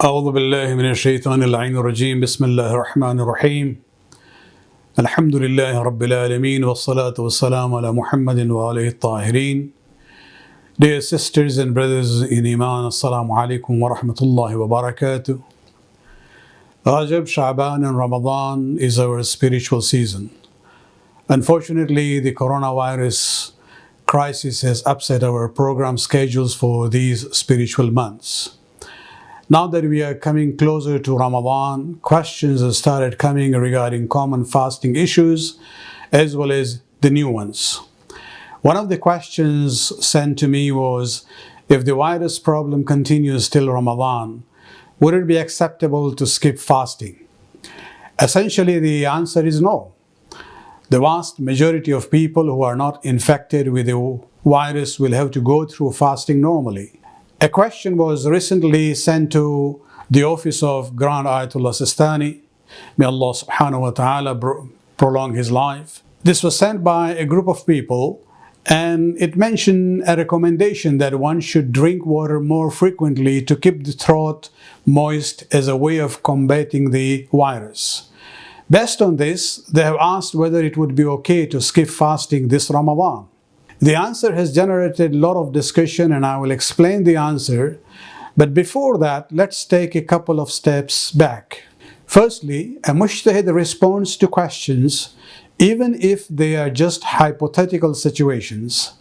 أعوذ بالله من الشيطان اللعين الرجيم بسم الله الرحمن الرحيم الحمد لله رب العالمين والصلاة والسلام على محمد وآله الطاهرين. Dear sisters and brothers in Iman, Assalamu alaikum wa rahmatullahi wa barakatuh. Rajab, Sha'ban and Ramadan is our spiritual season. Unfortunately, the coronavirus crisis has upset our program schedules for these spiritual months. Now that we are coming closer to Ramadan, questions have started coming regarding common fasting issues as well as the new ones. One of the questions sent to me was, if the virus problem continues till Ramadan, would it be acceptable to skip fasting? Essentially, the answer is no. The vast majority of people who are not infected with the virus will have to go through fasting normally. A question was recently sent to the office of Grand Ayatollah Sistani. May Allah subhanahu wa ta'ala prolong his life. This was sent by a group of people, and it mentioned a recommendation that one should drink water more frequently to keep the throat moist as a way of combating the virus. Based on this, they have asked whether it would be okay to skip fasting this Ramadan. The answer has generated a lot of discussion, and I will explain the answer. But before that, let's take a couple of steps back. Firstly, a mujtahid responds to questions even if they are just hypothetical situations.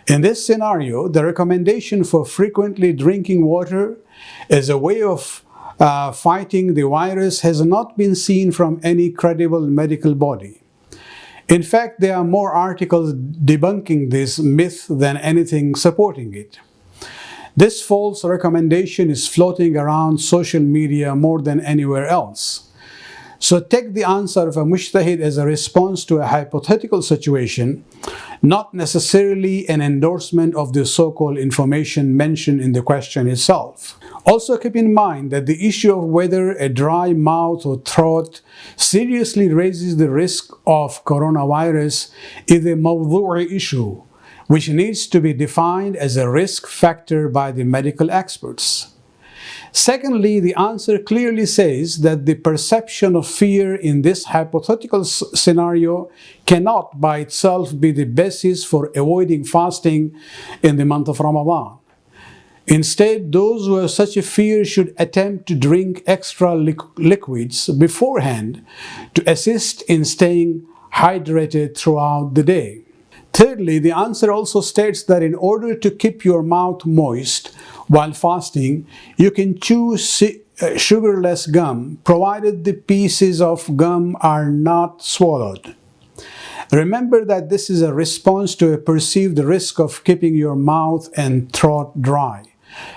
In this scenario, the recommendation for frequently drinking water as a way of fighting the virus has not been seen from any credible medical body. In fact, there are more articles debunking this myth than anything supporting it. This false recommendation is floating around social media more than anywhere else. So take the answer of a mujtahid as a response to a hypothetical situation, not necessarily an endorsement of the so-called information mentioned in the question itself. Also keep in mind that the issue of whether a dry mouth or throat seriously raises the risk of coronavirus is a mawdu'i issue, which needs to be defined as a risk factor by the medical experts. Secondly, the answer clearly says that the perception of fear in this hypothetical scenario cannot by itself be the basis for avoiding fasting in the month of Ramadan. Instead, those who have such a fear should attempt to drink extra liquids beforehand to assist in staying hydrated throughout the day. Thirdly, the answer also states that in order to keep your mouth moist while fasting, you can chew sugarless gum, provided the pieces of gum are not swallowed. Remember that this is a response to a perceived risk of keeping your mouth and throat dry.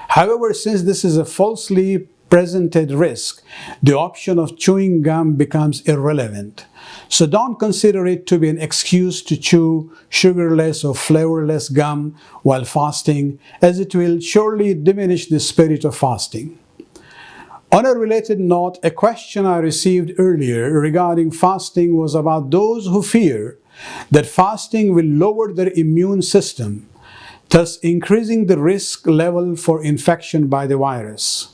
However, since this is a falsely presented risk, the option of chewing gum becomes irrelevant. So don't consider it to be an excuse to chew sugarless or flavorless gum while fasting, as it will surely diminish the spirit of fasting. On a related note, a question I received earlier regarding fasting was about those who fear that fasting will lower their immune system, thus increasing the risk level for infection by the virus.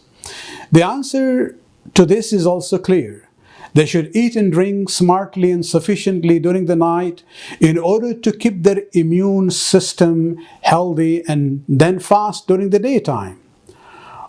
The answer to this is also clear. They should eat and drink smartly and sufficiently during the night in order to keep their immune system healthy, and then fast during the daytime.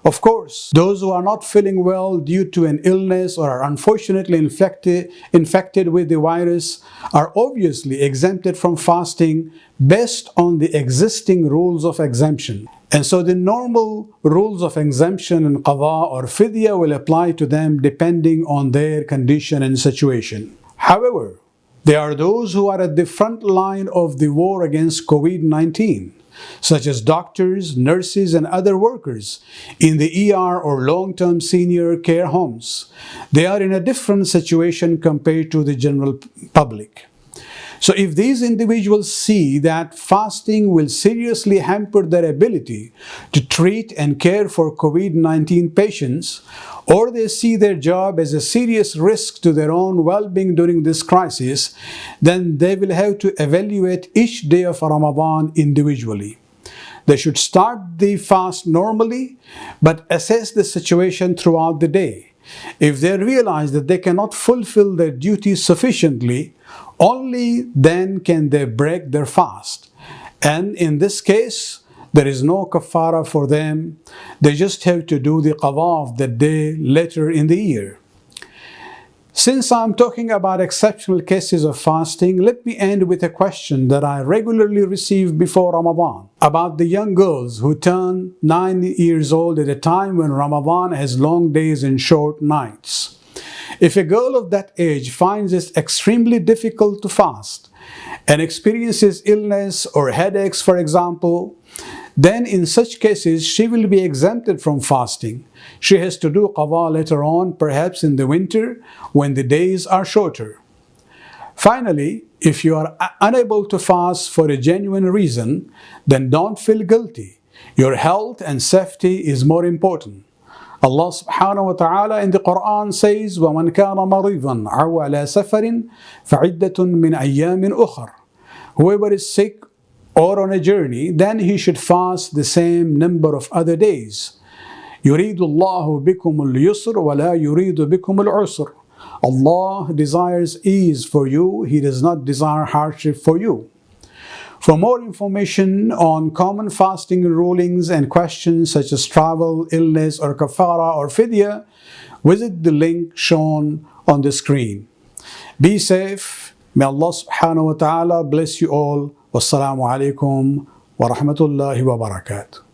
Of course, those who are not feeling well due to an illness or are unfortunately infected with the virus are obviously exempted from fasting based on the existing rules of exemption. And so the normal rules of exemption in qada or fidya will apply to them depending on their condition and situation. However, there are those who are at the front line of the war against COVID-19, such as doctors, nurses, and other workers in the ER or long-term senior care homes. They are in a different situation compared to the general public. So if these individuals see that fasting will seriously hamper their ability to treat and care for COVID-19 patients, or they see their job as a serious risk to their own well-being during this crisis, then they will have to evaluate each day of Ramadan individually. They should start the fast normally, but assess the situation throughout the day. If they realize that they cannot fulfill their duties sufficiently, only then can they break their fast. And in this case, there is no kafara for them. They just have to do the qada of the day later in the year. Since I'm talking about exceptional cases of fasting, let me end with a question that I regularly receive before Ramadan about the young girls who turn 9 years old at a time when Ramadan has long days and short nights. If a girl of that age finds it extremely difficult to fast and experiences illness or headaches, for example, then in such cases she will be exempted from fasting. She has to do qada later on, perhaps in the winter when the days are shorter. Finally, if you are unable to fast for a genuine reason, then don't feel guilty. Your health and safety is more important. Allah subhanahu wa ta'ala in the Quran says, وَمَنْ كَانَ مَرِيضًا أَوْ عَلَى سَفَرٍ فَعِدَّةٌ مِّنْ أَيَّامٍ أُخَرٍ. Whoever is sick or on a journey, then he should fast the same number of other days. يُرِيدُ اللَّهُ بِكُمُ الْيُسْرَ وَلَا يُرِيدُ بِكُمُ الْعُسْرَ. Allah desires ease for you, He does not desire hardship for you. For more information on common fasting rulings and questions such as travel, illness, or kafara or fidya, visit the link shown on the screen. Be safe. May Allah subhanahu wa ta'ala bless you all. Wassalamu alaikum wa rahmatullahi wa barakatuh.